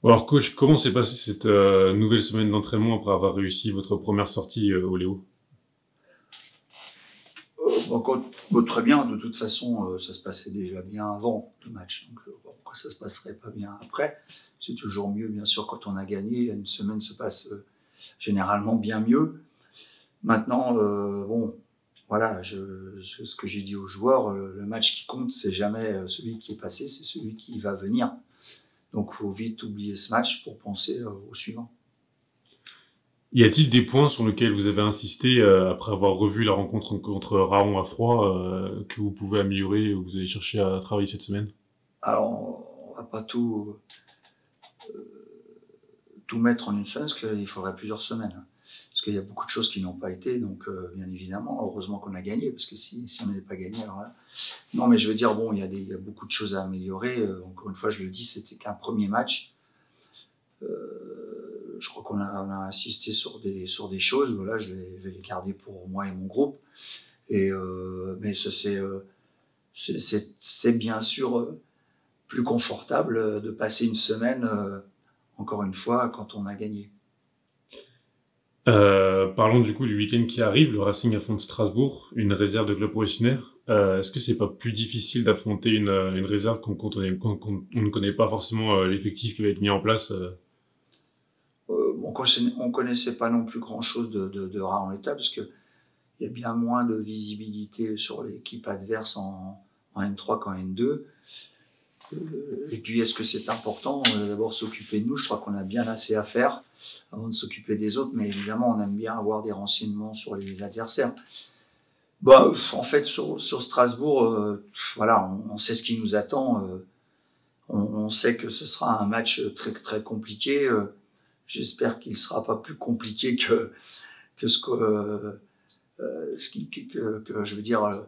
Alors coach, comment s'est passée cette nouvelle semaine d'entraînement après avoir réussi votre première sortie au Léo? Bon, très bien, de toute façon, ça se passait déjà bien avant le match. Donc, pourquoi ça se passerait pas bien après? C'est toujours mieux, bien sûr, quand on a gagné. Une semaine se passe généralement bien mieux. Maintenant, bon, voilà, ce que j'ai dit aux joueurs, le match qui compte, c'est jamais celui qui est passé, c'est celui qui va venir. Donc, il faut vite oublier ce match pour penser au suivant. Y a-t-il des points sur lesquels vous avez insisté après avoir revu la rencontre contre Raon à froid que vous pouvez améliorer ou que vous allez chercher à travailler cette semaine? Alors, on va pas tout mettre en une semaine, parce qu'il faudrait plusieurs semaines. Parce qu'il y a beaucoup de choses qui n'ont pas été, donc bien évidemment, heureusement qu'on a gagné, parce que si on n'avait pas gagné, alors là... Non, mais je veux dire, bon, il y a beaucoup de choses à améliorer. Encore une fois, je le dis, c'était qu'un premier match. Je crois on a insisté sur des choses, voilà, je vais les garder pour moi et mon groupe. Mais ça, c'est bien sûr plus confortable de passer une semaine, encore une fois, quand on a gagné. Parlons du coup du week-end qui arrive, le Racing affronte Strasbourg, une réserve de club professionnel. Est-ce que c'est pas plus difficile d'affronter une réserve quand on ne connaît pas forcément l'effectif qui va être mis en place On connaissait pas non plus grand-chose de rare en état, parce qu'il y a bien moins de visibilité sur l'équipe adverse en N3 qu'en N2. Et puis, est-ce que c'est important d'abord s'occuper de nous? Je crois qu'on a bien assez à faire avant de s'occuper des autres, mais évidemment, on aime bien avoir des renseignements sur les adversaires. Bah, en fait, sur Strasbourg, voilà, on sait ce qui nous attend. On sait que ce sera un match très, très compliqué. J'espère qu'il ne sera pas plus compliqué que que je veux dire,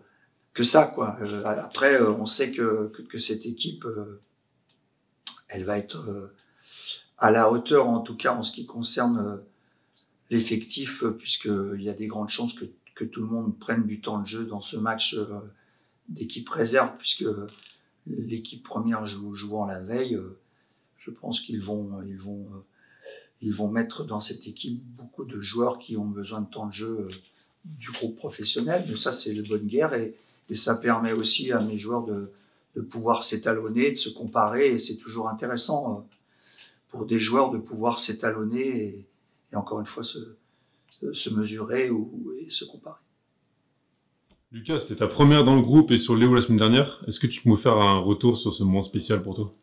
que ça, quoi. Après, on sait que cette équipe, elle va être à la hauteur, en tout cas en ce qui concerne l'effectif, puisqu'il y a des grandes chances que tout le monde prenne du temps de jeu dans ce match d'équipe réserve, puisque l'équipe première jouant la veille. Je pense ils vont mettre dans cette équipe beaucoup de joueurs qui ont besoin de temps de jeu du groupe professionnel. Mais ça, c'est de bonne guerre, et ça permet aussi à mes joueurs de pouvoir s'étalonner, de se comparer. Et c'est toujours intéressant pour des joueurs de pouvoir s'étalonner et encore une fois se mesurer et se comparer. Lucas, c'était ta première dans le groupe et sur Léo la semaine dernière. Est-ce que tu peux me faire un retour sur ce moment spécial pour toi?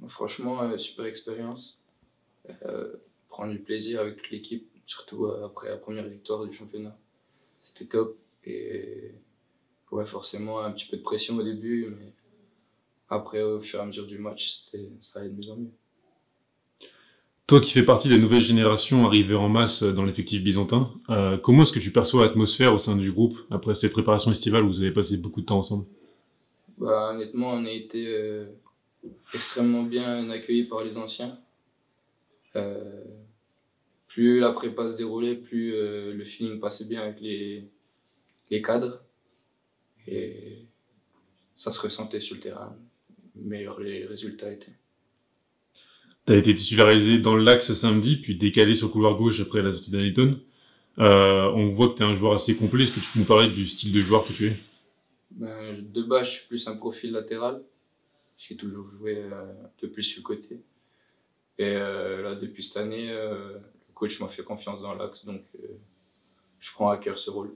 Franchement, super expérience. Prendre du plaisir avec l'équipe, surtout après la première victoire du championnat. C'était top. Et ouais, forcément, un petit peu de pression au début, mais après, au fur et à mesure du match, ça allait de mieux en mieux. Toi qui fais partie des nouvelles générations arrivées en masse dans l'effectif byzantin, comment est-ce que tu perçois l'atmosphère au sein du groupe après cette préparation estivale où vous avez passé beaucoup de temps ensemble? Bah, honnêtement, on a été extrêmement bien accueillis par les anciens. Euh, Plus la prépa se déroulait, plus le feeling passait bien avec les cadres. Et ça se ressentait sur le terrain. Meilleurs les résultats étaient. T'as été titularisé dans l'axe samedi, puis décalé sur le couloir gauche après la sortie d'Aniton. On voit que t'es un joueur assez complet. Est-ce que tu peux nous parler du style de joueur que tu es? Ben, de base, je suis plus un profil latéral. J'ai toujours joué un peu plus sur le côté. Et là, depuis cette année, le coach m'a fait confiance dans l'axe, donc je prends à cœur ce rôle.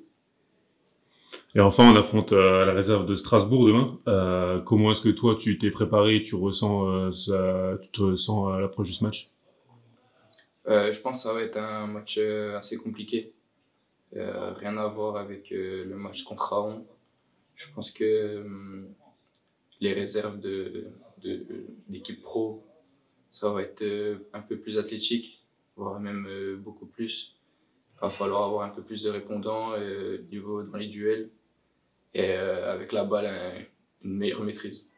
Et enfin, on affronte la réserve de Strasbourg demain. Comment est-ce que toi, tu t'es préparé, tu te ressens à l'approche de ce match? Je pense que ça va être un match assez compliqué. Rien à voir avec le match contre Raon. Je pense que les réserves d'équipe pro, ça va être un peu plus athlétique, voire même beaucoup plus. Il va falloir avoir un peu plus de répondants niveau dans les duels et avec la balle, une meilleure maîtrise.